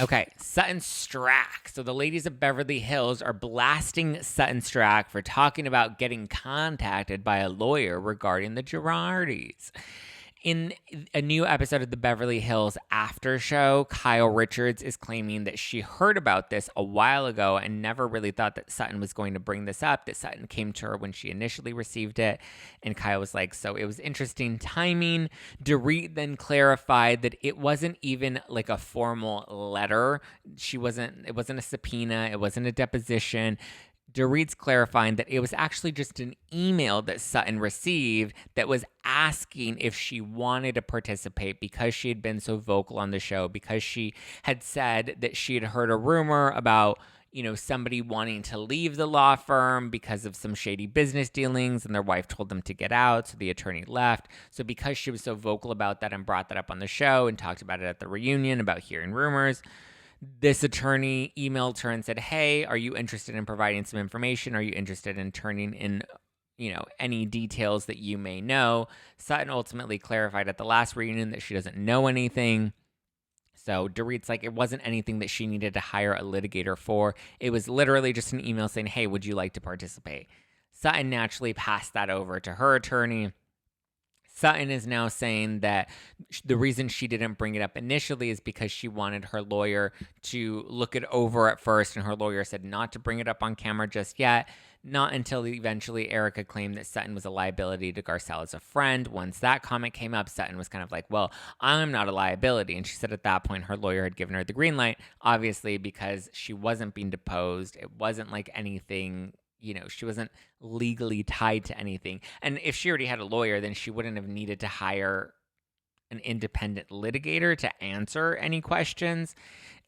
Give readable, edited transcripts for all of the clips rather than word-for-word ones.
Okay, Sutton Stracke. So the ladies of Beverly Hills are blasting Sutton Stracke for talking about getting contacted by a lawyer regarding the Girardis. In a new episode of the Beverly Hills After Show, Kyle Richards is claiming that she heard about this a while ago and never really thought that Sutton was going to bring this up, that Sutton came to her when she initially received it. And Kyle was like, so it was interesting timing. Dorit then clarified that it wasn't even like a formal letter. It wasn't a subpoena. It wasn't a deposition. Dorit's clarifying that it was actually just an email that Sutton received that was asking if she wanted to participate because she had been so vocal on the show, because she had said that she had heard a rumor about, somebody wanting to leave the law firm because of some shady business dealings, and their wife told them to get out, so the attorney left. So because she was so vocal about that and brought that up on the show and talked about it at the reunion about hearing rumors, this attorney emailed her and said, hey, are you interested in providing some information? Are you interested in turning in, any details that you may know? Sutton ultimately clarified at the last reunion that she doesn't know anything. So Dorit's like, it wasn't anything that she needed to hire a litigator for. It was literally just an email saying, hey, would you like to participate? Sutton naturally passed that over to her attorney. Sutton is now saying that the reason she didn't bring it up initially is because she wanted her lawyer to look it over at first, and her lawyer said not to bring it up on camera just yet. Not until eventually Erika claimed that Sutton was a liability to Garcelle as a friend. Once that comment came up, Sutton was kind of like, well, I'm not a liability. And she said at that point her lawyer had given her the green light, obviously because she wasn't being deposed. It wasn't like anything, she wasn't legally tied to anything. And if she already had a lawyer, then she wouldn't have needed to hire an independent litigator to answer any questions,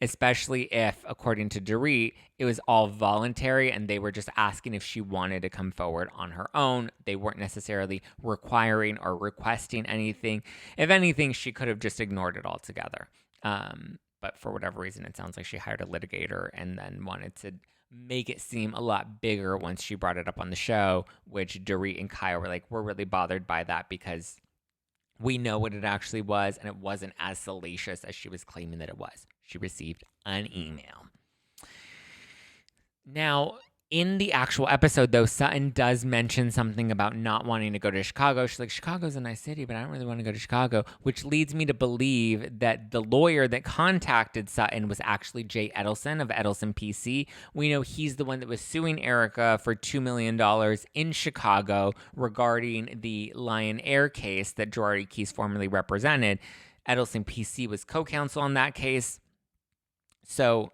especially if, according to Dorit, it was all voluntary and they were just asking if she wanted to come forward on her own. They weren't necessarily requiring or requesting anything. If anything, she could have just ignored it altogether. But for whatever reason, it sounds like she hired a litigator and then wanted to make it seem a lot bigger once she brought it up on the show, which Dorit and Kyle were like, we're really bothered by that because we know what it actually was, and it wasn't as salacious as she was claiming that it was. She received an email. Now, in the actual episode, though, Sutton does mention something about not wanting to go to Chicago. She's like, Chicago's a nice city, but I don't really want to go to Chicago, which leads me to believe that the lawyer that contacted Sutton was actually Jay Edelson of Edelson PC. We know he's the one that was suing Erika for $2 million in Chicago regarding the Lion Air case that Girardi Keese formerly represented. Edelson PC was co-counsel on that case. So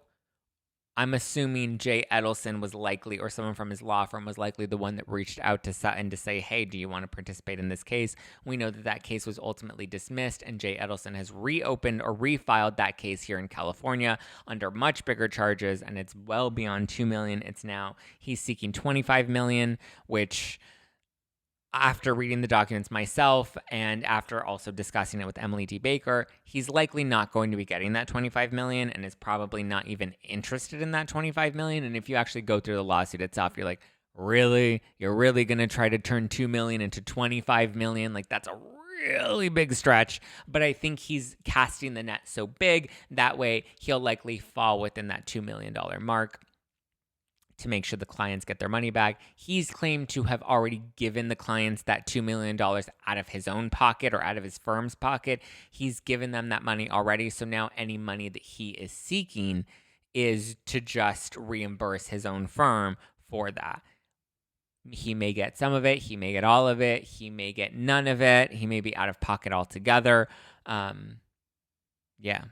I'm assuming Jay Edelson was likely, or someone from his law firm was likely the one that reached out to Sutton to say, hey, do you want to participate in this case? We know that case was ultimately dismissed, and Jay Edelson has reopened or refiled that case here in California under much bigger charges, and it's well beyond $2 million. He's seeking $25 million, which, after reading the documents myself and after also discussing it with Emily D. Baker, he's likely not going to be getting that $25 million and is probably not even interested in that $25 million. And if you actually go through the lawsuit itself, you're like, really? You're really going to try to turn $2 million into $25 million? Like, that's a really big stretch. But I think he's casting the net so big that way he'll likely fall within that $2 million mark to make sure the clients get their money back. He's claimed to have already given the clients that $2 million out of his own pocket or out of his firm's pocket. He's given them that money already. So now any money that he is seeking is to just reimburse his own firm for that. He may get some of it. He may get all of it. He may get none of it. He may be out of pocket altogether. Yeah.